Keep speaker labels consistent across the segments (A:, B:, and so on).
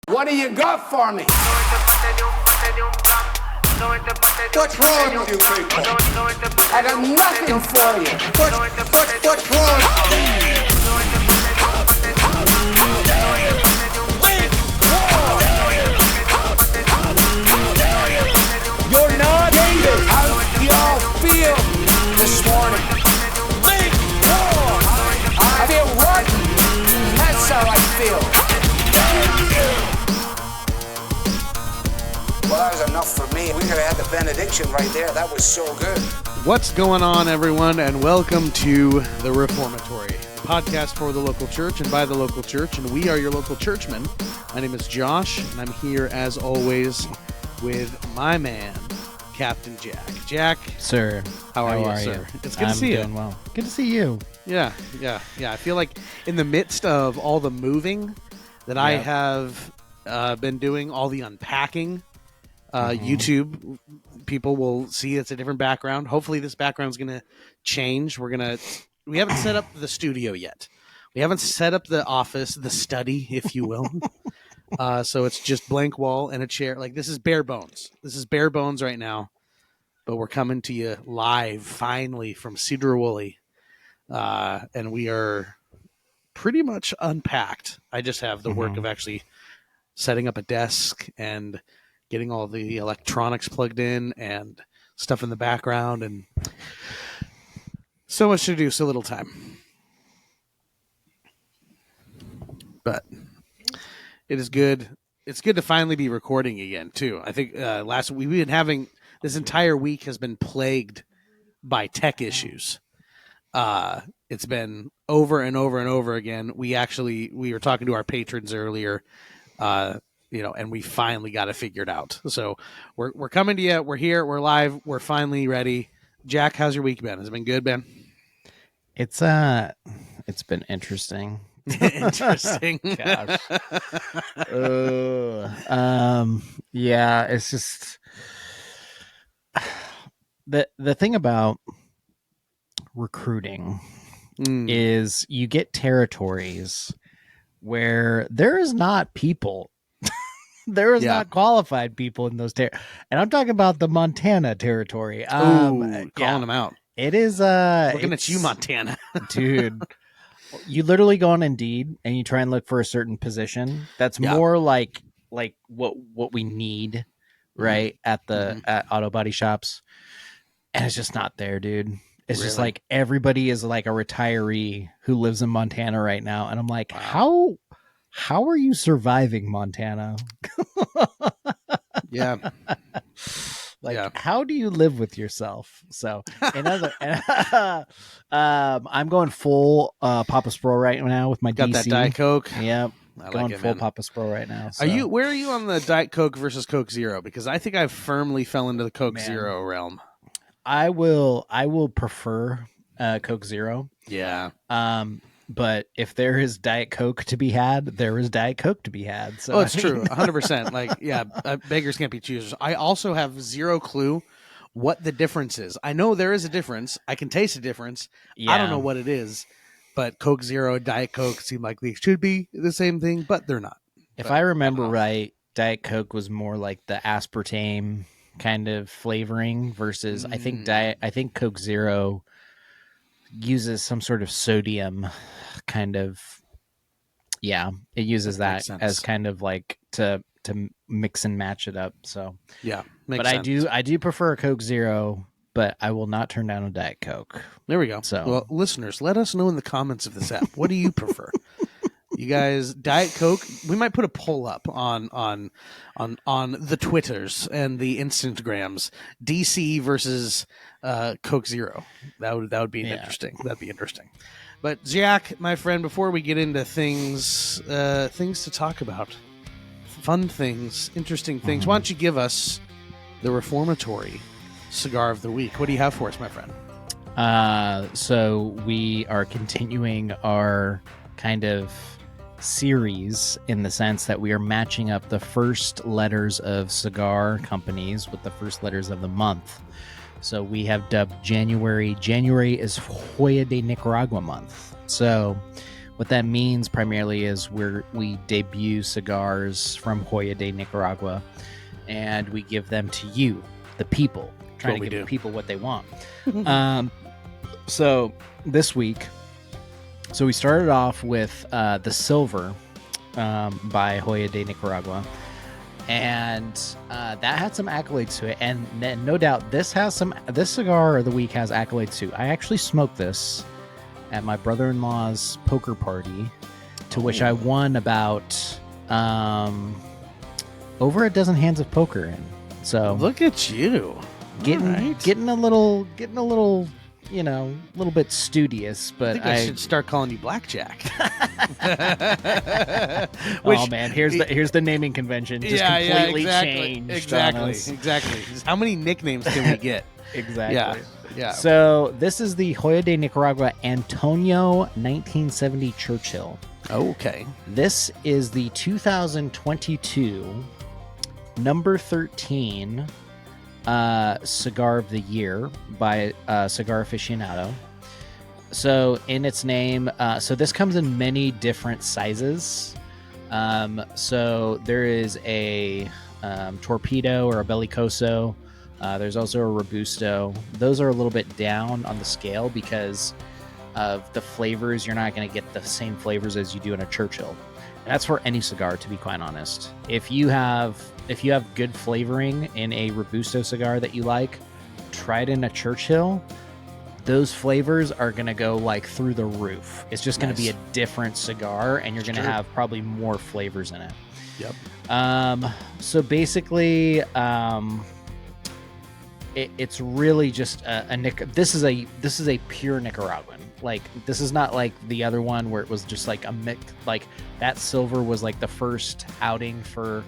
A: What do you got for me?
B: What's wrong with you people?
A: I got nothing for you.
B: What's wrong?
A: You're not David. How y'all feel this morning? I feel rotten. That's how I feel. Well, that was enough for me. We could have had the benediction right there. That was so good.
C: What's going on, everyone, and welcome to The Reformatory, the podcast for the local church and by the local church, and we are your local churchmen. My name is Josh, and I'm here, as always, with my man, Captain Jack. Jack,
D: sir,
C: how are you, sir? It's good to see you.
D: I'm doing well. Good to see you.
C: Yeah. I feel like in the midst of all the moving that I have been doing, all the unpacking, YouTube people will see it's a different background. Hopefully this background is going to change. We haven't set up the studio yet. We haven't set up the office, the study, if you will. So it's just blank wall and a chair. Like, this is bare bones. This is bare bones right now. But we're coming to you live, finally, from Cedar Woolley. And we are pretty much unpacked. I just have the work of actually setting up a desk and getting all the electronics plugged in and stuff in the background, and so much to do, so little time. But it is good. It's good to finally be recording again, too. I think last week we've been having this entire week has been plagued by tech issues. It's been over and over and over again. We were talking to our patrons earlier, and we finally got it figured out. So we're coming to you. We're here. We're live. We're finally ready. Jack, how's your week been? Has it been good, Ben?
D: It's been interesting.
C: Interesting.
D: Gosh. Yeah, it's just the thing about recruiting is you get territories where there is not people. There is not qualified people in those and I'm talking about the Montana territory.
C: Calling them out.
D: It is
C: looking at you, Montana.
D: Dude. You literally go on Indeed and you try and look for a certain position that's more like what we need, right? At auto body shops. And it's just not there, dude. It's just like everybody is like a retiree who lives in Montana right now. And I'm like, how are you surviving, Montana? How do you live with yourself? So, I'm going full Papa Sprol right now with my
C: Got
D: DC.
C: that Diet Coke.
D: Yep,
C: Going
D: full
C: man.
D: Papa Sprol right now. So.
C: Where are you on the Diet Coke versus Coke Zero? Because I think I firmly fell into the Coke Zero realm.
D: I will prefer Coke Zero.
C: Yeah.
D: But if there is Diet Coke to be had, there is Diet Coke to be had. So
C: it's true. 100%. Beggars can't be choosers. I also have zero clue what the difference is. I know there is a difference. I can taste a difference. Yeah. I don't know what it is, but Coke Zero and Diet Coke seem like they should be the same thing, but they're not.
D: If I remember right, Diet Coke was more like the aspartame kind of flavoring versus I think Coke Zero uses some sort of sodium kind of it uses that as kind of like to mix and match it up. So but sense. I do prefer a Coke Zero, but I will not turn down a Diet Coke. There we go. So
C: well, listeners, let us know in the comments of this app, what do you prefer? You guys, Diet Coke, we might put a poll up on the Twitters and the Instagrams, DC versus Coke Zero. That would be interesting. That'd be interesting. But Jack, my friend, before we get into things to talk about, fun things, interesting things, why don't you give us the Reformatory Cigar of the Week? What do you have for us, my friend?
D: So we are continuing our kind of series in the sense that we are matching up the first letters of cigar companies with the first letters of the month. So we have dubbed January is Hoya de Nicaragua month. So What that means primarily is we debut cigars from Hoya de Nicaragua, and we give them to you, the people, trying to give the people what they want. So this week, we started off with the Silver by Hoya de Nicaragua, and that had some accolades to it, and no doubt this cigar of the week has accolades too. I actually smoked this at my brother-in-law's poker party, to which I won about over a dozen hands of poker in. So
C: look at you,
D: getting a little, a little bit studious. But
C: I should start calling you Blackjack.
D: Oh man, here's the naming convention. Just completely changed.
C: Exactly. How many nicknames can we get?
D: Exactly.
C: Yeah.
D: So this is the Hoya de Nicaragua Antonio 1970 Churchill.
C: Okay.
D: This is the 2022 number 13 cigar of the year by Cigar Aficionado. So in its name, so this comes in many different sizes. So there is a torpedo or a bellicoso. There's also a robusto. Those are a little bit down on the scale because of the flavors. You're not going to get the same flavors as you do in a Churchill. And that's for any cigar, to be quite honest. If you have good flavoring in a robusto cigar that you like, try it in a Churchill. Those flavors are going to go like through the roof. It's just going to be a different cigar, and you're going to have probably more flavors in it.
C: Yep.
D: So basically, it's really just this is a pure Nicaraguan. Like, this is not like the other one where it was just like a mix. Like, that Silver was like the first outing for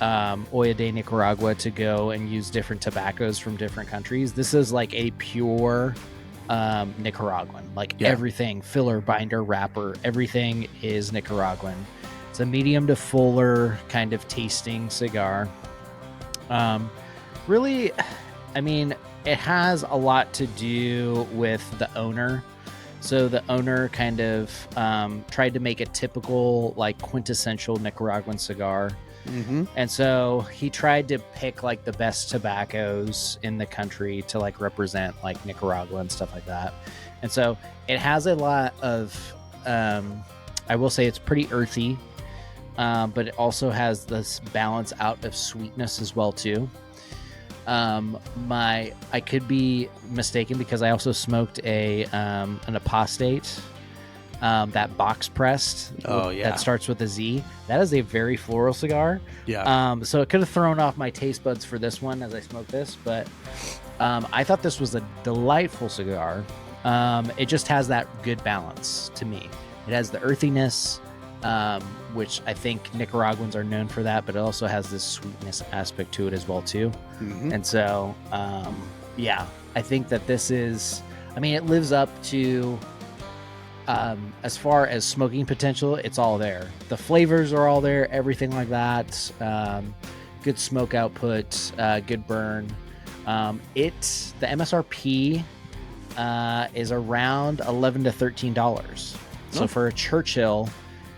D: Hoya de Nicaragua to go and use different tobaccos from different countries. This is like a pure Nicaraguan. Like, everything, filler, binder, wrapper, everything is Nicaraguan. It's a medium to fuller kind of tasting cigar. Really, I mean, it has a lot to do with the owner. So the owner kind of tried to make a typical, like, quintessential Nicaraguan cigar.
C: Mm-hmm.
D: And so he tried to pick like the best tobaccos in the country to like represent like Nicaragua and stuff like that. And so it has a lot of, I will say it's pretty earthy, but it also has this balance out of sweetness as well too. I could be mistaken because I also smoked an apostate. That box pressed.
C: Oh yeah,
D: that starts with a Z. That is a very floral cigar.
C: Yeah.
D: So it could have thrown off my taste buds for this one as I smoked this, but I thought this was a delightful cigar. It just has that good balance to me. It has the earthiness, which I think Nicaraguans are known for that, but it also has this sweetness aspect to it as well too.
C: Mm-hmm.
D: And so, yeah, I think that this is. I mean, it lives up to. As far as smoking potential, it's all there. The flavors are all there, everything like that. Good smoke output, good burn. The MSRP is around $11 to $13. So for a Churchill,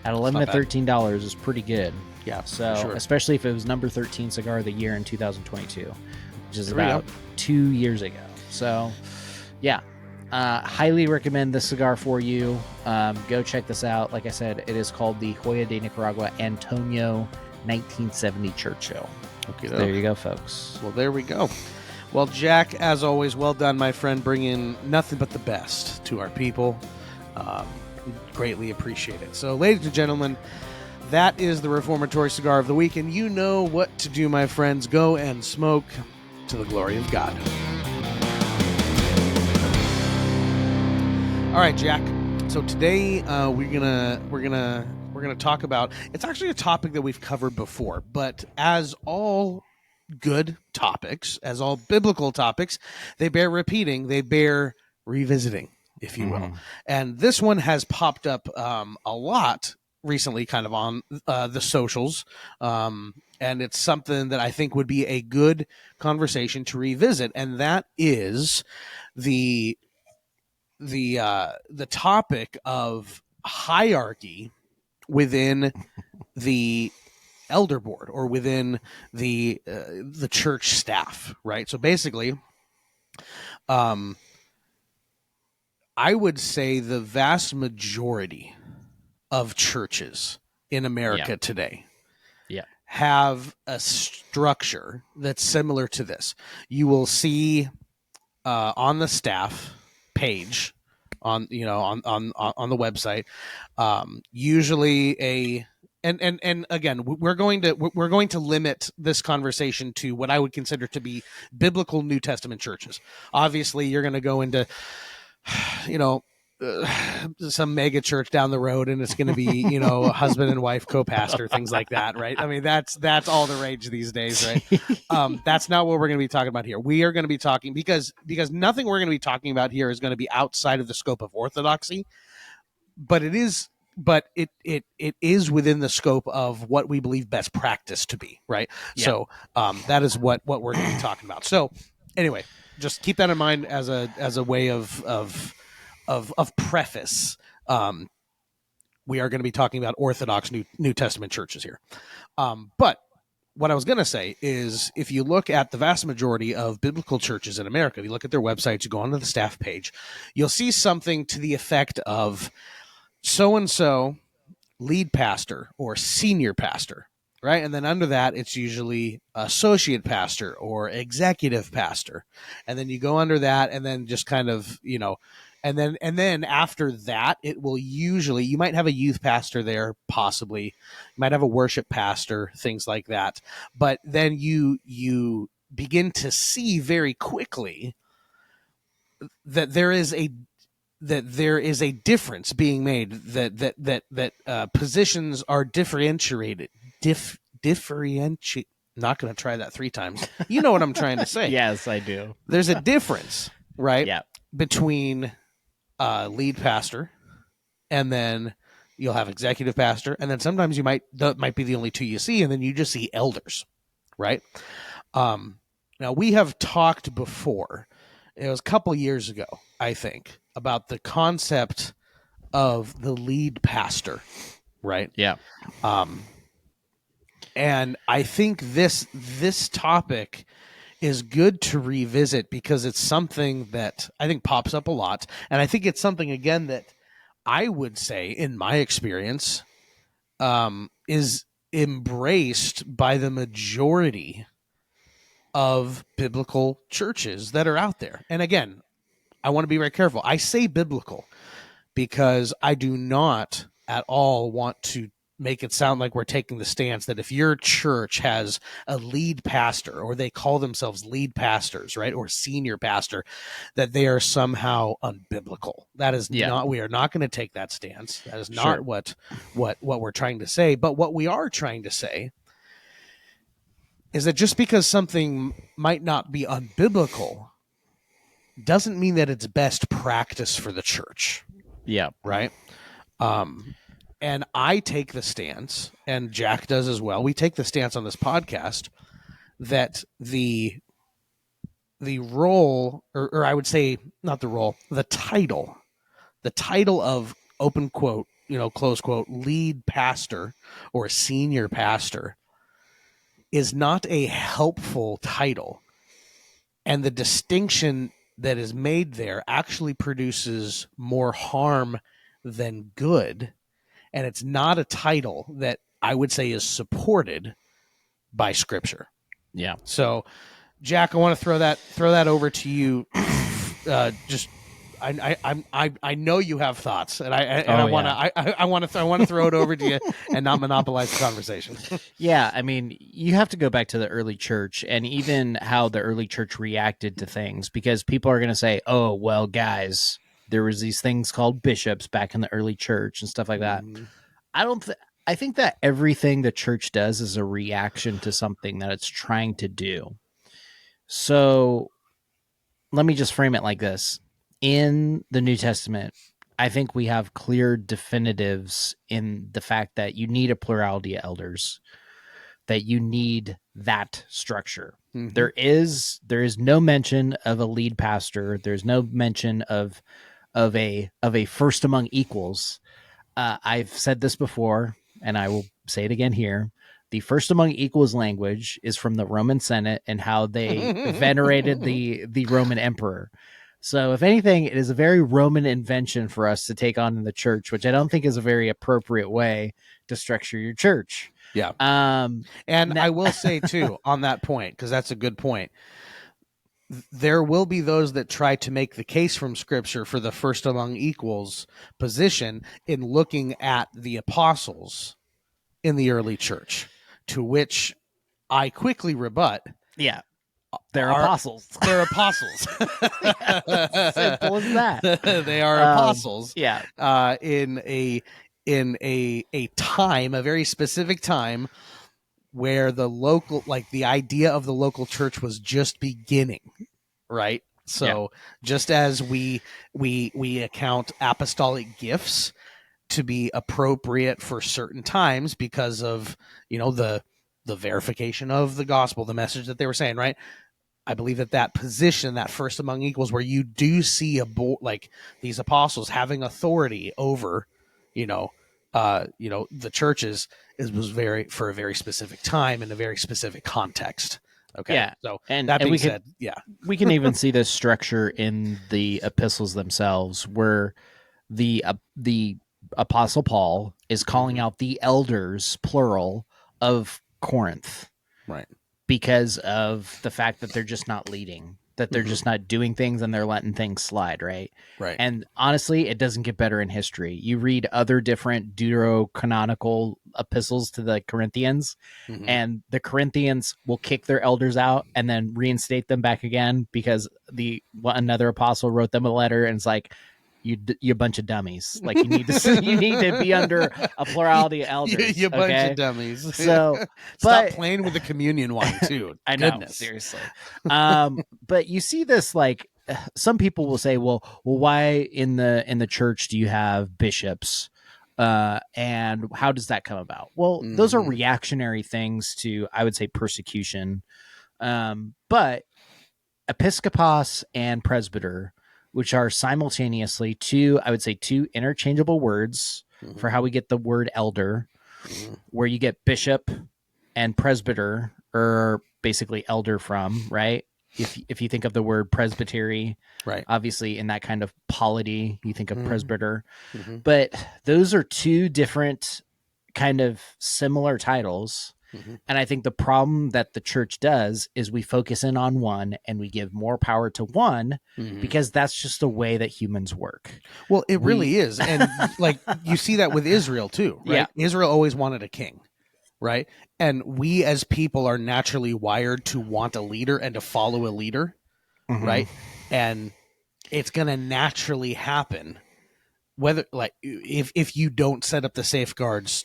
D: at $11 to $13 is pretty good.
C: Yeah,
D: so
C: sure.
D: Especially if it was number 13 cigar of the year in 2022, which is about 2 years ago. So, yeah. Highly recommend this cigar for you. Go check this out. Like I said, it is called the Hoya de Nicaragua Antonio 1970 Churchill.
C: Okay,
D: so there you go, folks.
C: Well, there we go. Well, Jack, as always, well done, my friend. Bringing nothing but the best to our people. Greatly appreciate it. So, ladies and gentlemen, that is the Reformatory Cigar of the Week, and you know what to do, my friends. Go and smoke to the glory of God. All right, Jack. So today we're gonna talk about. It's actually a topic that we've covered before, but as all good topics, as all biblical topics, they bear repeating. They bear revisiting, if you will. And this one has popped up a lot recently, kind of on the socials, and it's something that I think would be a good conversation to revisit, and that is the topic of hierarchy within the elder board or within the church staff, right? So basically, I would say the vast majority of churches in America today have a structure that's similar to this. You will see on the staff page on the website, usually a and again, we're going to limit this conversation to what I would consider to be biblical New Testament churches. Obviously, you're going to go into some mega church down the road, and it's going to be a husband and wife co-pastor, things like that, right? I mean, that's all the rage these days, right? That's not what we're going to be talking about here. We are going to be talking because nothing we're going to be talking about here is going to be outside of the scope of orthodoxy, but it is within the scope of what we believe best practice to be, right? Yeah. So that is what we're going to be talking about. So anyway, just keep that in mind as a way of preface. We are going to be talking about Orthodox New Testament churches here. But what I was going to say is, if you look at the vast majority of biblical churches in America, if you look at their websites, you go onto the staff page, you'll see something to the effect of so-and-so lead pastor or senior pastor, right? And then under that, it's usually associate pastor or executive pastor. And then you go under that and then just kind of, and then after that, it will usually, you might have a youth pastor there, possibly. You might have a worship pastor, things like that. But then you begin to see very quickly that there is a difference being made, that positions are differentiated. Not going to try that 3 times. You know what I'm trying to say.
D: Yes, I do.
C: There's a difference, right?
D: Yeah.
C: Between lead pastor, and then you'll have executive pastor, and then sometimes that might be the only 2 you see, and then you just see elders, right? Now we have talked before. It was a couple years ago, I think, about the concept of the lead pastor, right?
D: Yeah.
C: And I think this topic is good to revisit because it's something that I think pops up a lot. And I think it's something, again, that I would say, in my experience, is embraced by the majority of biblical churches that are out there. And again, I want to be very careful. I say biblical because I do not at all want to make it sound like we're taking the stance that if your church has a lead pastor, or they call themselves lead pastors, right, or senior pastor, that they are somehow unbiblical. That is not. We are not going to take that stance. That is not what we're trying to say. But what we are trying to say is that just because something might not be unbiblical doesn't mean that it's best practice for the church.
D: Yeah.
C: Right. And I take the stance, and Jack does as well. We take the stance on this podcast that the role, or I would say not the role, the title of, open quote, close quote, lead pastor or senior pastor is not a helpful title. And the distinction that is made there actually produces more harm than good. And it's not a title that I would say is supported by Scripture.
D: Yeah.
C: So, Jack, I want to throw that over to you. I know you have thoughts, and I want to throw it over to you and not monopolize the conversation.
D: Yeah, I mean, you have to go back to the early church and even how the early church reacted to things, because people are going to say, "Oh, well, guys, there was these things called bishops back in the early church and stuff like that." I think that everything the church does is a reaction to something that it's trying to do. So let me just frame it like this. In the New Testament, I think we have clear definitives in the fact that you need a plurality of elders, that you need that structure. Mm-hmm. There is no mention of a lead pastor. There's no mention of a first among equals. I've said this before, and I will say it again here. The first among equals language is from the Roman Senate and how they venerated the Roman emperor. So, if anything, it is a very Roman invention for us to take on in the church, which I don't think is a very appropriate way to structure your church.
C: Yeah.
D: Um,
C: And
D: Now-
C: I will say, too, on that point, because that's a good point, there will be those that try to make the case from Scripture for the first among equals position in looking at the apostles in the early church, to which I quickly rebut.
D: yeah, they're
C: Are-
D: apostles.
C: They're apostles.
D: Simple as that.
C: They are apostles.
D: Yeah.
C: In a time, a very specific time, where the local, like the idea of the local church was just beginning, right? So just as we account apostolic gifts to be appropriate for certain times because of, you know, the verification of the gospel, the message that they were saying, right? I believe that position, that first among equals, where you do see like these apostles having authority over, the churches, was very for a very specific time in a very specific context. Okay.
D: Yeah.
C: So
D: And
C: that being
D: we
C: said, yeah.
D: we can even see this structure in the epistles themselves, where the apostle Paul is calling out the elders, plural, of Corinth,
C: Right.
D: because of the fact that they're just not leading, that they're just not doing things and they're letting things slide, right?
C: Right.
D: And honestly, it doesn't get better in history. You read other different deuterocanonical epistles to the Corinthians,
C: Mhm.
D: and the Corinthians will kick their elders out and then reinstate them back again because another apostle wrote them a letter and it's like, you bunch of dummies. Like you need to be under a plurality of elders.
C: you bunch
D: okay?
C: of dummies.
D: So,
C: Stop
D: but
C: playing with the communion wine too.
D: I know,
C: Goodness.
D: seriously. But you see this, like some people will say, well, why in the church do you have bishops? And how does that come about? Well, those are reactionary things to, I would say, persecution. But episkopos and presbyter, which are simultaneously two interchangeable words for how we get the word elder, where you get bishop and presbyter, or basically elder from, right? If you think of the word presbytery,
C: Right.
D: obviously in that kind of polity, you think of presbyter.
C: Mhm.
D: But those are two different kind of similar titles. And I think the problem that the church does is we focus in on one and we give more power to one because that's just the way that humans work.
C: Well, it really is. And like you see that with Israel too, right?
D: Yeah.
C: Israel always wanted a king, right? And we as people are naturally wired to want a leader and to follow a leader, right? And it's going to naturally happen whether, like, if you don't set up the safeguards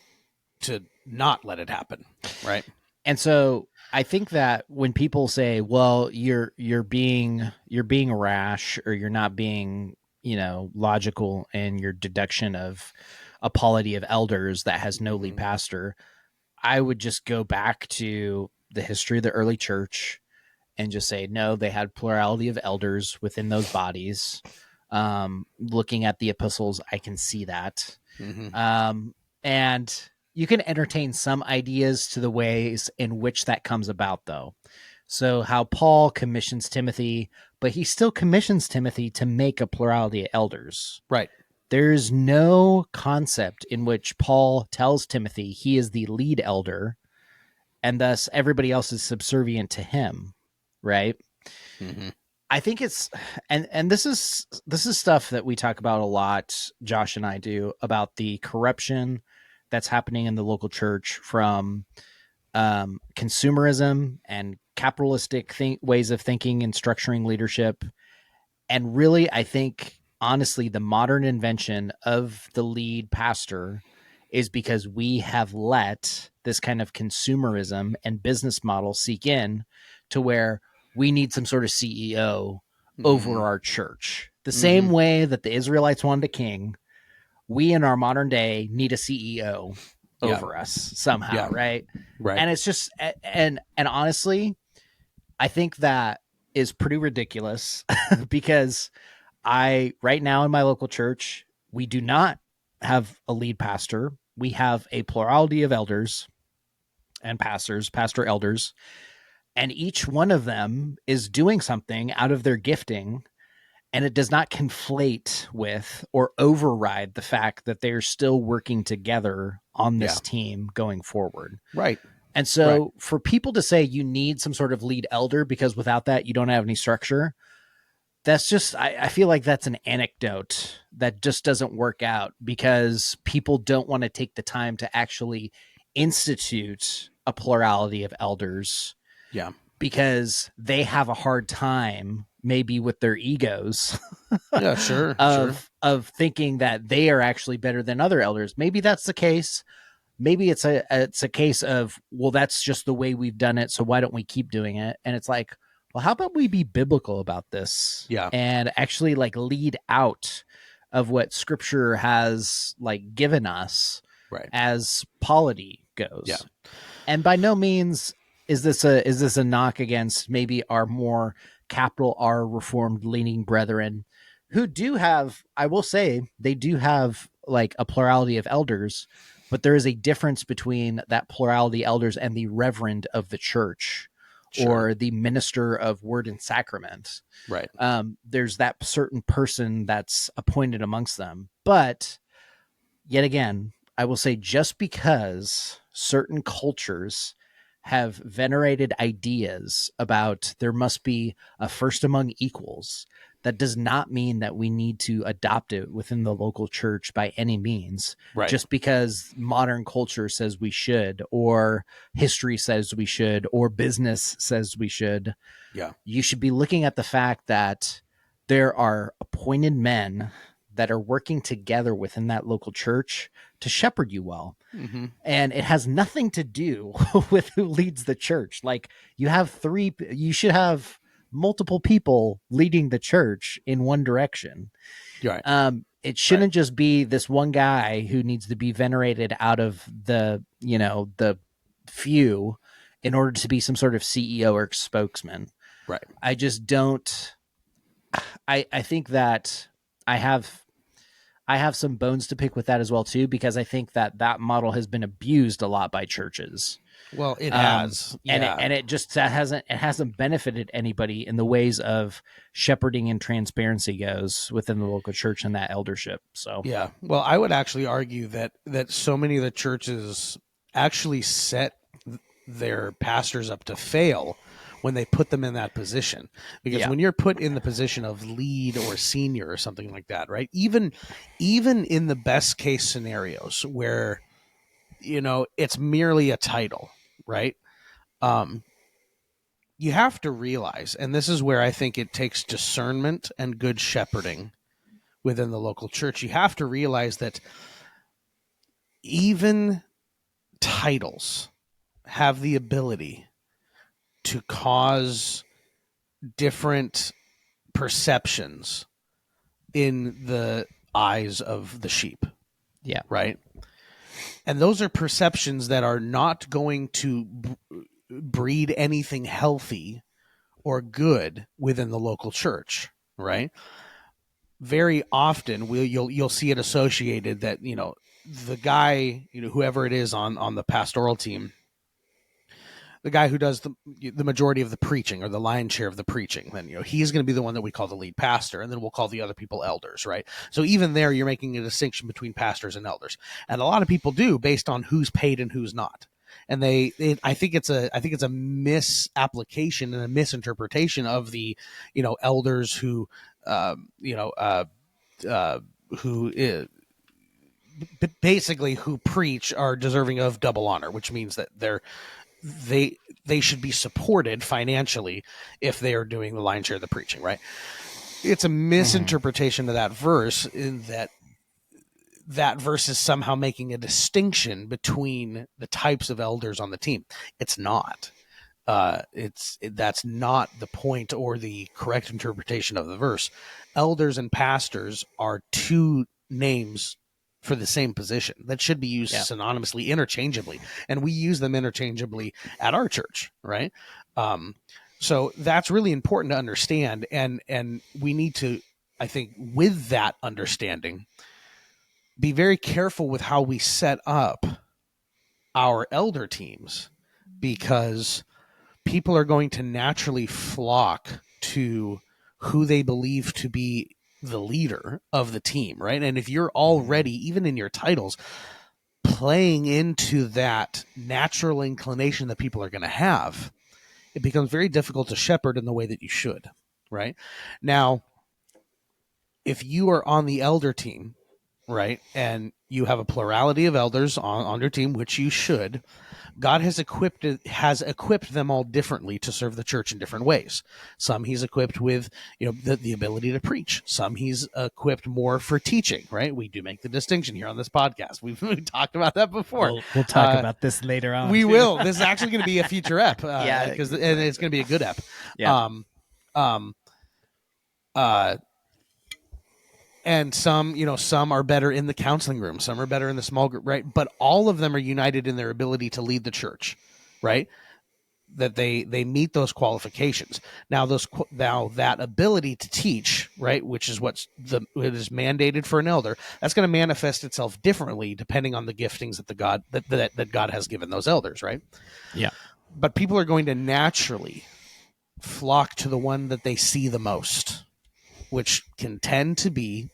C: to not let it happen, right?
D: And so I think that when people say, well, you're being rash, or you're not being, logical in your deduction of a polity of elders that has no lead pastor, I would just go back to the history of the early church and just say, no, they had plurality of elders within those bodies. Looking at the epistles, I can see that. And you can entertain some ideas to the ways in which that comes about, though. So how Paul commissions Timothy, but he still commissions Timothy to make a plurality of elders.
C: Right.
D: There's no concept in which Paul tells Timothy he is the lead elder, and thus everybody else is subservient to him, right? I think it's and this is stuff that we talk about a lot, Josh and I do, about the corruption that's happening in the local church from consumerism and capitalistic ways of thinking and structuring leadership. And really, I think, honestly, the modern invention of the lead pastor is because we have let this kind of consumerism and business model seek in to where we need some sort of CEO over our church. The same way that the Israelites wanted a king, we in our modern day need a CEO over us somehow, right?
C: Right.
D: And it's just, and honestly, I think that is pretty ridiculous because right now in my local church, we do not have a lead pastor. We have a plurality of elders and pastors, pastor elders, and each one of them is doing something out of their gifting, and it does not conflate with or override the fact that they're still working together on this team going forward.
C: Right.
D: And so for people to say you need some sort of lead elder because without that you don't have any structure, that's just, I feel like that's an anecdote that just doesn't work out because people don't want to take the time to actually institute a plurality of elders.
C: Yeah.
D: Because they have a hard time maybe with their egos
C: Yeah, sure.
D: of thinking that they are actually better than other elders. Maybe that's the case. Maybe it's a case of, well, that's just the way we've done it, so why don't we keep doing it? And it's like, well, how about we be biblical about this?
C: Yeah.
D: And actually like lead out of what scripture has like given us
C: Right.
D: as polity goes.
C: Yeah.
D: And by no means is this a knock against maybe our more capital R reformed leaning brethren who do have, I will say, they do have like a plurality of elders, but there is a difference between that plurality elders and the reverend of the church or the minister of word and sacrament.
C: Right.
D: There's that certain person that's appointed amongst them. But yet again, I will say just because certain cultures have venerated ideas about there must be a first among equals, that does not mean that we need to adopt it within the local church by any means.
C: Right.
D: Just because modern culture says we should, or history says we should, or business says we should.
C: Yeah.
D: You should be looking at the fact that there are appointed men that are working together within that local church to shepherd you well.
C: Mm-hmm.
D: And it has nothing to do with who leads the church. Like you should have multiple people leading the church in one direction.
C: Right.
D: It shouldn't just be this one guy who needs to be venerated out of the few in order to be some sort of CEO or spokesman.
C: Right.
D: I just don't, I think that I have some bones to pick with that as well too, because I think that model has been abused a lot by churches.
C: Well, it has,
D: and it just hasn't benefited anybody in the ways of shepherding and transparency goes within the local church and that eldership. So
C: yeah. Well, I would actually argue that so many of the churches actually set their pastors up to fail when they put them in that position, because when you're put in the position of lead or senior or something like that, right? Even in the best case scenarios where, it's merely a title, right? You have to realize, and this is where I think it takes discernment and good shepherding within the local church. You have to realize that even titles have the ability to cause different perceptions in the eyes of the sheep.
D: Yeah.
C: Right. And those are perceptions that are not going to breed anything healthy or good within the local church. Right. Very often you'll see it associated that, the guy, whoever it is on the pastoral team, the guy who does the majority of the preaching or the lion's share of the preaching, then, he's going to be the one that we call the lead pastor, and then we'll call the other people elders, right? So even there, you're making a distinction between pastors and elders. And a lot of people do based on who's paid and who's not. And I think it's a misapplication and a misinterpretation of the, elders who basically who preach are deserving of double honor, which means that they should be supported financially if they are doing the lion's share of the preaching, right? It's a misinterpretation of that verse, in that verse is somehow making a distinction between the types of elders on the team. It's not. That's not the point or the correct interpretation of the verse. Elders and pastors are two names for the same position that should be used synonymously, interchangeably, and we use them interchangeably at our church, right? So that's really important to understand, and we need to, I think, with that understanding, be very careful with how we set up our elder teams, because people are going to naturally flock to who they believe to be the leader of the team, right? And if you're already, even in your titles, playing into that natural inclination that people are going to have, it becomes very difficult to shepherd in the way that you should, right? Now, if you are on the elder team, right, and you have a plurality of elders on your team, which you should, God has equipped them all differently to serve the church in different ways. Some he's equipped with, the ability to preach. Some he's equipped more for teaching, right? We do make the distinction here on this podcast. We've talked about that before.
E: We'll talk about this later on.
C: We
E: too.
C: will. This is actually going to be a future ep.
D: Yeah.
C: And it's going to be a good ep.
D: Yeah.
C: And some are better in the counseling room. Some are better in the small group, right? But all of them are united in their ability to lead the church, right? That they meet those qualifications. Now that ability to teach, right, which is it is mandated for an elder, that's going to manifest itself differently depending on the giftings that God has given those elders, right?
D: Yeah.
C: But people are going to naturally flock to the one that they see the most, which can tend to be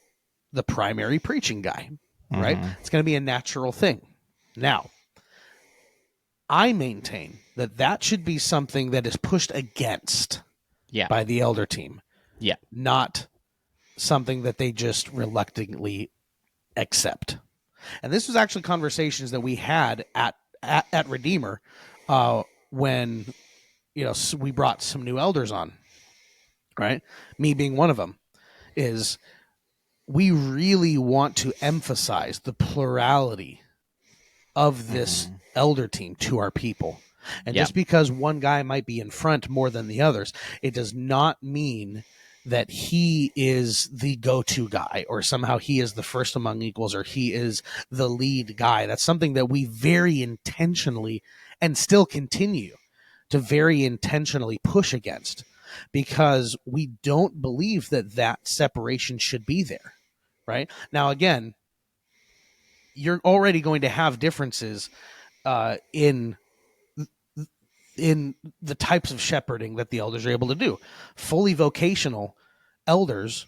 C: the primary preaching guy, right? It's going to be a natural thing. Now, I maintain that should be something that is pushed against by the elder team.
D: Yeah.
C: Not something that they just reluctantly accept. And this was actually conversations that we had at Redeemer when we brought some new elders on, right? Me being one of them. Is we really want to emphasize the plurality of this elder team to our people. And just because one guy might be in front more than the others, it does not mean that he is the go-to guy or somehow he is the first among equals or he is the lead guy. That's something that we very intentionally and still continue to very intentionally push against, because we don't believe that separation should be there, right? Now, again, you're already going to have differences in the types of shepherding that the elders are able to do. Fully vocational elders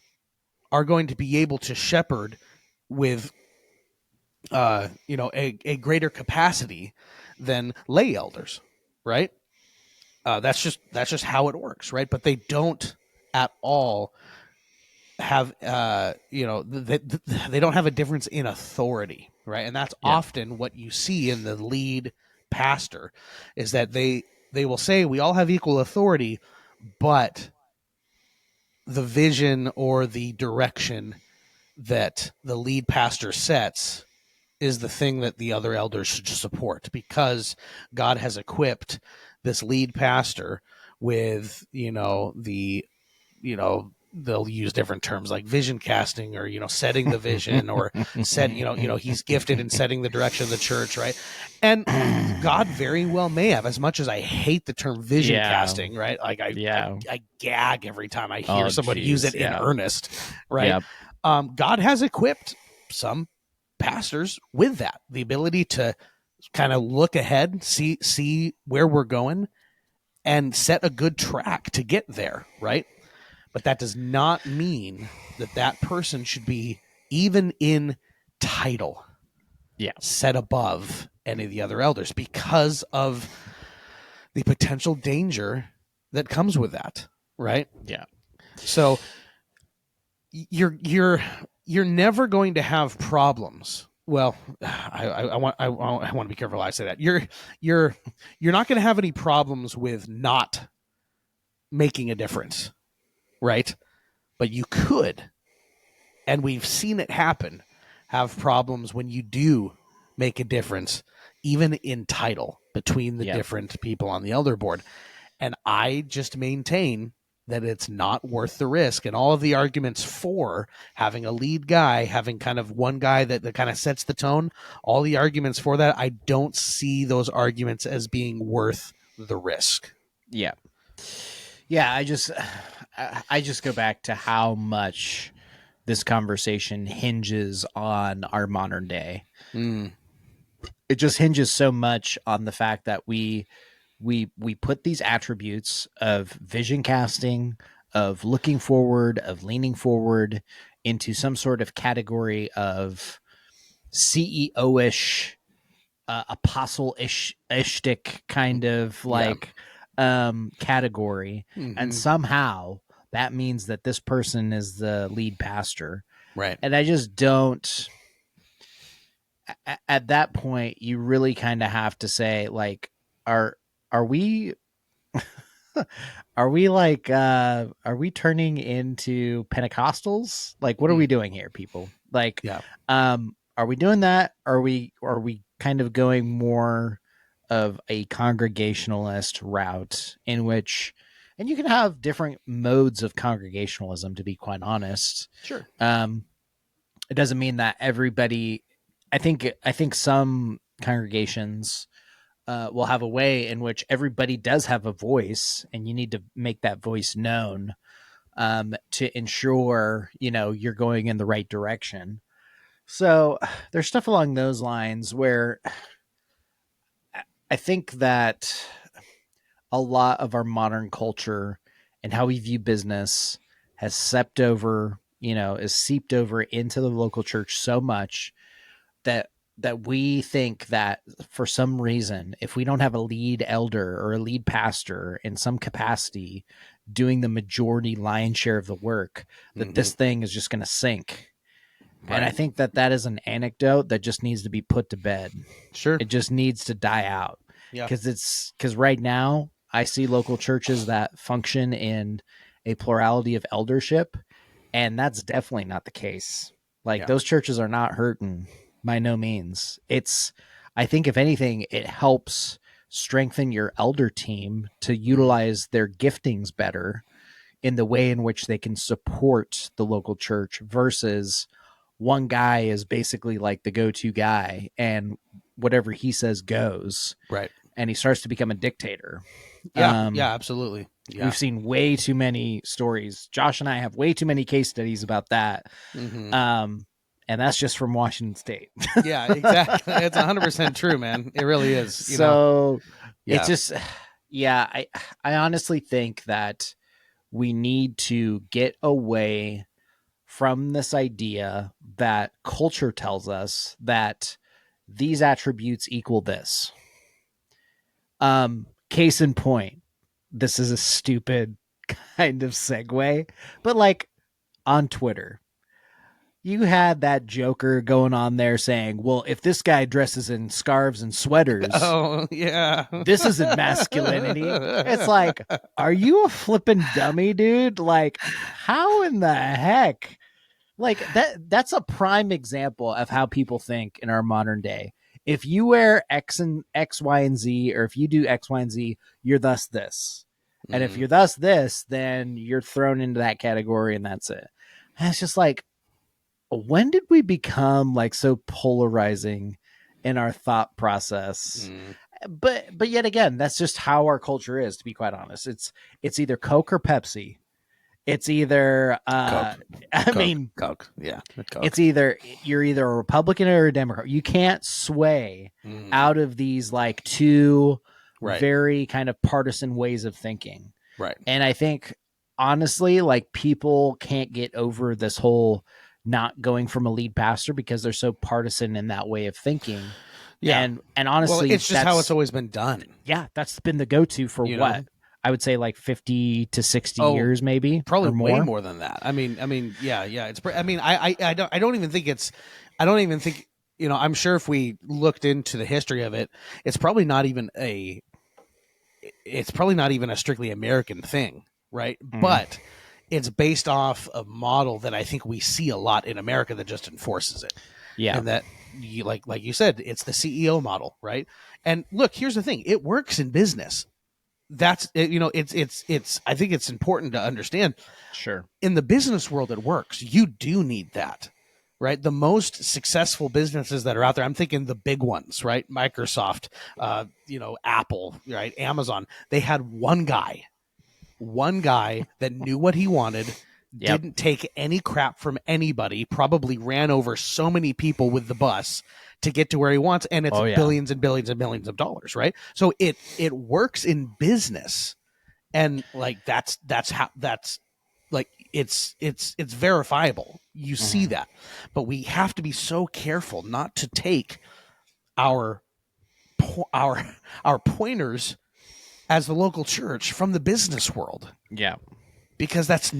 C: are going to be able to shepherd with a greater capacity than lay elders, right? That's just how it works, right? But they don't at all have they don't have a difference in authority, right? And that's often what you see in the lead pastor, is that they will say we all have equal authority, but the vision or the direction that the lead pastor sets is the thing that the other elders should support, because God has equipped this lead pastor with, they'll use different terms like vision casting or, setting the vision or he's gifted in setting the direction of the church. Right. And God very well may have, as much as I hate the term vision casting, right? Like I gag every time I hear somebody use it in earnest. Right. Yep. God has equipped some pastors with that, the ability to kind of look ahead, see where we're going and set a good track to get there. Right. But that does not mean that person should be, even in title, set above any of the other elders, because of the potential danger that comes with that, right?
D: Yeah.
C: So you're never going to have problems. Well, I want to be careful how I say that. You're not going to have any problems with not making a difference. Right? But you could, and we've seen it happen, have problems when you do make a difference, even in title, between the different people on the elder board. And I just maintain that it's not worth the risk. And all of the arguments for having a lead guy, having kind of one guy that kind of sets the tone, all the arguments for that, I don't see those arguments as being worth the risk.
D: Yeah. Yeah, I just go back to how much this conversation hinges on our modern day. It just hinges so much on the fact that we put these attributes of vision casting, of looking forward, of leaning forward into some sort of category of CEO-ish, apostle-ishtic kind of like category. And somehow that means that this person is the lead pastor.
C: Right.
D: And I just don't, at that point, you really kind of have to say, like, are we are we turning into Pentecostals? Like, what are we doing here, people? Like, are we doing that? Are we kind of going more of a congregationalist route in which, and you can have different modes of congregationalism, to be quite honest.
C: Sure.
D: It doesn't mean that everybody, I think some congregations will have a way in which everybody does have a voice, and you need to make that voice known to ensure, you're going in the right direction. So there's stuff along those lines where I think that a lot of our modern culture and how we view business has seeped over into the local church so much that we think that for some reason, if we don't have a lead elder or a lead pastor in some capacity doing the majority lion's share of the work, that this thing is just going to sink. Right. And I think that is an anecdote that just needs to be put to bed.
C: Sure.
D: It just needs to die out.
C: Yeah.
D: Because right now I see local churches that function in a plurality of eldership, and that's definitely not the case. Like those churches are not hurting by no means. I think if anything, it helps strengthen your elder team to utilize their giftings better in the way in which they can support the local church versus one guy is basically like the go-to guy and whatever he says goes.
C: Right.
D: And he starts to become a dictator.
C: Yeah. Absolutely. Yeah.
D: We've seen way too many stories. Josh and I have way too many case studies about that. And that's just from Washington State.
C: Yeah, exactly. It's 100% true, man. It really is.
D: It's just, I honestly think that we need to get away from this idea that culture tells us that these attributes equal this. Case in point, this is a stupid kind of segue, but like on Twitter, you had that joker going on there saying, well, if this guy dresses in scarves and sweaters, this isn't masculinity. It's like, are you a flippin' dummy, dude? Like, how in the heck? Like that's a prime example of how people think in our modern day. If you wear X, Y, and Z, or if you do X, Y, and Z, you're thus this. And if you're thus this, then you're thrown into that category and that's it. And it's just like, when did we become like so polarizing in our thought process? But yet again, that's just how our culture is, to be quite honest. It's either Coke or Pepsi. It's either
C: Coke. Coke. Yeah. Coke.
D: It's either you're either a Republican or a Democrat. You can't sway out of these like two very kind of partisan ways of thinking.
C: Right.
D: And I think honestly, like people can't get over this whole not going from a lead pastor because they're so partisan in that way of thinking. Yeah. And honestly,
C: it's just how it's always been done.
D: Yeah. That's been the go-to for what? I would say like 50 to 60 years, maybe.
C: Probably
D: more.
C: Way more than that. I mean, yeah. It's, I don't even think, I'm sure if we looked into the history of it, it's probably not even a strictly American thing. Right. But it's based off a model that I think we see a lot in America that just enforces it.
D: Yeah.
C: And that like you said, it's the CEO model. Right. And look, here's the thing. It works in business. That's it's I think it's important to understand.
D: Sure. In
C: the business world, it works. You do need that, right? The most successful businesses that are out there, I'm thinking the big ones, right? Microsoft, Apple, right? Amazon. They had one guy that knew what he wanted,
D: Yep.
C: didn't take any crap from anybody, probably ran over so many people with the bus to get to where he wants, and it's billions and billions and billions of dollars, right? So it works in business, and like that's how that's like it's verifiable. You see that, but we have to be so careful not to take our pointers as the local church from the business world.
D: Yeah.
C: Because it's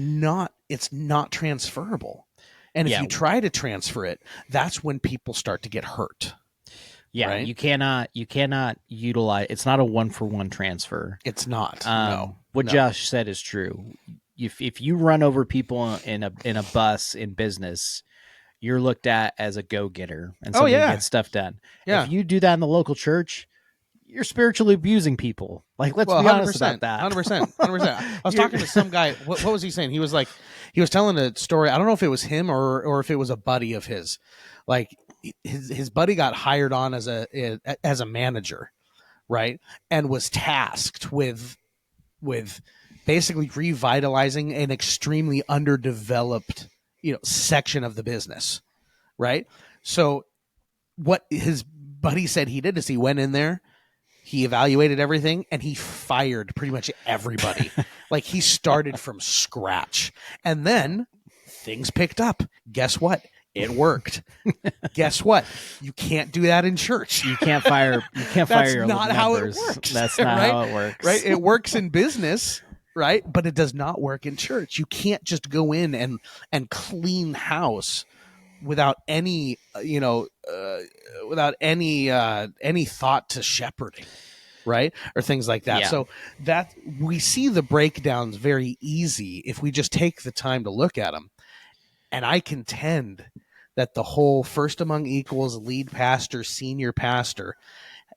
C: not transferable. And if you try to transfer it, that's when people start to get hurt.
D: Yeah,
C: right?
D: you cannot utilize, it's not a 1-for-1 transfer.
C: It's not.
D: What Josh said is true. If you run over people in a bus in business, you're looked at as a go-getter and somebody gets stuff done. Yeah. If you do that in the local church, you're spiritually abusing people. Like, let's be honest about that.
C: 100%. I was talking to some guy. What was he saying? He was telling a story. I don't know if it was him or if it was a buddy of his. Like his buddy got hired on as a manager, right? And was tasked with basically revitalizing an extremely underdeveloped, section of the business, right? So what his buddy said he did is he went in there, he evaluated everything, and he fired pretty much everybody. Like, he started from scratch. And then things picked up. Guess what? It worked. Guess what? You can't do that in church.
D: You can't fire your
C: That's
D: members.
C: not how it works.
D: That's not
C: right?
D: how it works.
C: Right? It works in business, right? But it does not work in church. You can't just go in and clean house without any, without any thought to shepherding, right? Or things like that.
D: Yeah.
C: So that we see the breakdowns very easy if we just take the time to look at them. And I contend that the whole first among equals, lead pastor, senior pastor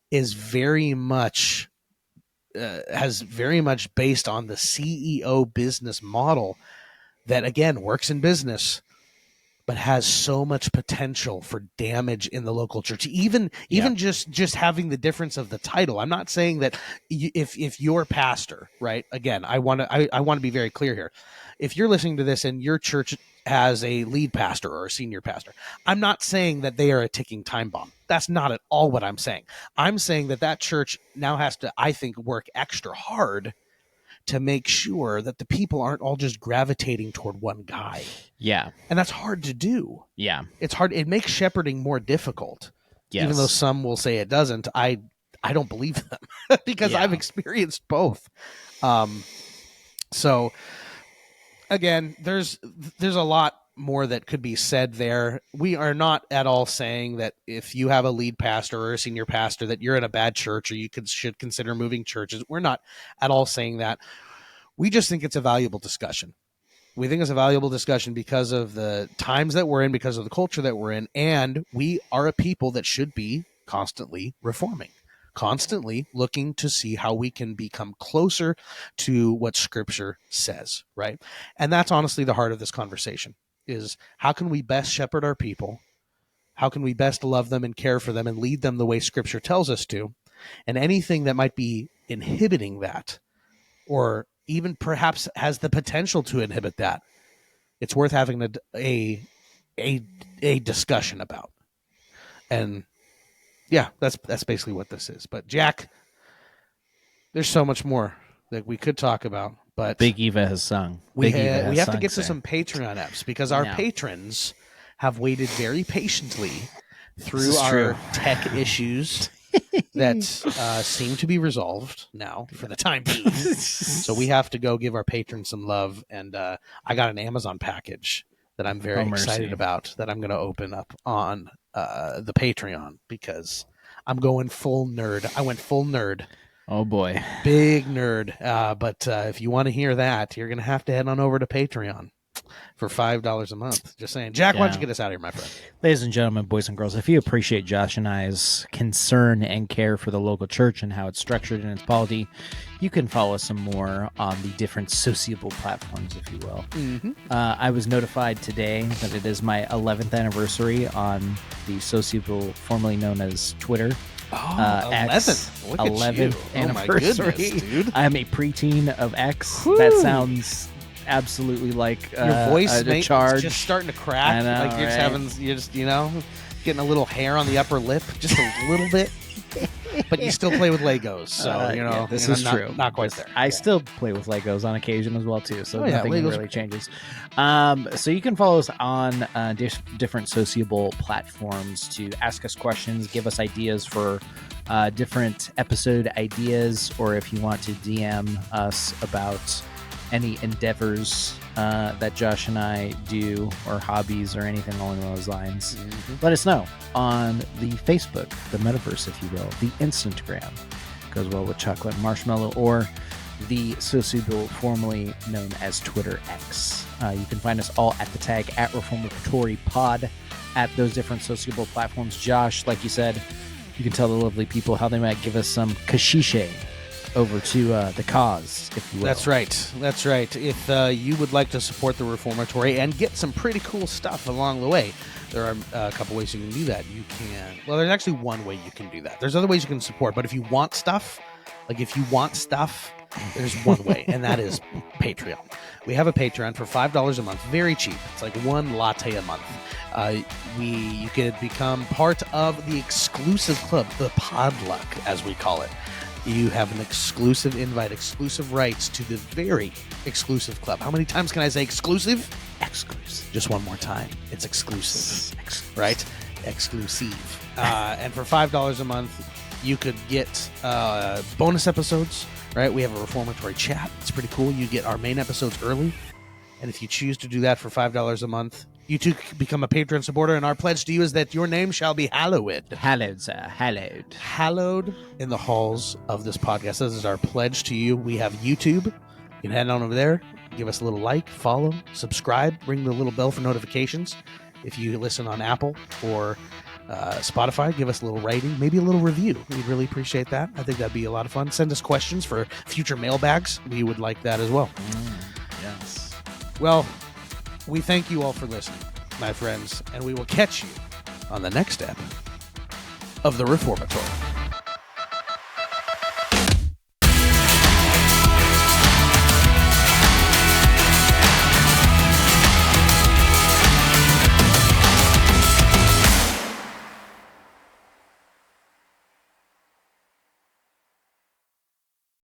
C: is very much based on the CEO business model that, again, works in business, but has so much potential for damage in the local church. Even just having the difference of the title. I'm not saying that if you're pastor, right? Again, I want to be very clear here. If you're listening to this and your church has a lead pastor or a senior pastor, I'm not saying that they are a ticking time bomb. That's not at all what I'm saying. I'm saying that church now has to, I think, work extra hard to make sure that the people aren't all just gravitating toward one guy.
D: Yeah.
C: And that's hard to do.
D: Yeah.
C: It's hard. It makes shepherding more difficult. Yes. Even though some will say it doesn't. I don't believe them because I've experienced both. So again, there's a lot more that could be said there. We are not at all saying that if you have a lead pastor or a senior pastor that you're in a bad church or you should consider moving churches. We're not at all saying that. We just think it's a valuable discussion. We think it's a valuable discussion because of the times that we're in, because of the culture that we're in, and we are a people that should be constantly reforming, constantly looking to see how we can become closer to what Scripture says, right? And that's honestly the heart of this conversation, is how can we best shepherd our people? How can we best love them and care for them and lead them the way Scripture tells us to? And anything that might be inhibiting that, or even perhaps has the potential to inhibit that, it's worth having a discussion about. And yeah, that's basically what this is. But Jack, there's so much more that we could talk about. But
D: Big Eva has sung.
C: We have to get to some Patreon apps because our patrons have waited very patiently through our tech issues that seem to be resolved now for the time being. So we have to go give our patrons some love. And I got an Amazon package that I'm very excited about that I'm going to open up on the Patreon because I'm going full nerd. I went full nerd.
D: Oh boy.
C: Big nerd. But if you want to hear that, you're going to have to head on over to Patreon for $5 a month. Just saying. Jack, why don't you get us out of here, my friend?
D: Ladies and gentlemen, boys and girls, if you appreciate Josh and I's concern and care for the local church and how it's structured in its polity, you can follow us some more on the different sociable platforms, if you will. Mm-hmm. I was notified today that it is my 11th anniversary on the sociable, formerly known as Twitter.
C: Oh,
D: X,
C: 11th
D: anniversary.
C: Oh my goodness, dude.
D: I'm a preteen of X. Woo. That sounds absolutely like
C: Your voice,
D: a
C: mate,
D: charge.
C: is just starting to crack.
D: I know,
C: like you're
D: right?
C: just getting a little hair on the upper lip, just a little bit. But you still play with Legos, so
D: Yeah, this
C: you know,
D: is
C: not,
D: true.
C: Not quite there.
D: I still play with Legos on occasion as well too, so
C: Oh, yeah,
D: nothing
C: Legos
D: really
C: are-
D: changes. So you can follow us on different sociable platforms to ask us questions, give us ideas for different episode ideas, or if you want to DM us about any endeavors that Josh and I do, or hobbies, or anything along those lines. Let us know on the Facebook, the metaverse, if you will, the Instagram, goes well with chocolate and marshmallow, or the sociable formerly known as Twitter X. You can find us all at the tag at Reformatory Pod at those different sociable platforms. Josh, like you said, you can tell the lovely people how they might give us some kashishe over to the cause, if you will.
C: That's right. If you would like to support the Reformatory and get some pretty cool stuff along the way, there are a couple ways you can do that. You can, well, there's actually one way you can do that. There's other ways you can support, but if you want stuff, there's one way, and that is Patreon. We have a Patreon for $5 a month, very cheap. It's like one latte a month. You could become part of the exclusive club, the Podluck, as we call it. You have an exclusive invite, exclusive rights to the very exclusive club. How many times can I say exclusive? Exclusive. Just one more time. It's exclusive. Right? Exclusive. And for $5 a month, you could get bonus episodes, right? We have a Reformatory chat. It's pretty cool. You get our main episodes early. And if you choose to do that for $5 a month, you too can become a Patreon supporter, and our pledge to you is that your name shall be hallowed.
D: Hallowed, sir. Hallowed.
C: Hallowed in the halls of this podcast. This is our pledge to you. We have YouTube. You can head on over there, give us a little like, follow, subscribe, ring the little bell for notifications. If you listen on Apple or Spotify, give us a little rating, maybe a little review. We'd really appreciate that. I think that'd be a lot of fun. Send us questions for future mailbags. We would like that as well.
D: Yes.
C: Well, we thank you all for listening, my friends, and we will catch you on the next step of the Reformatory.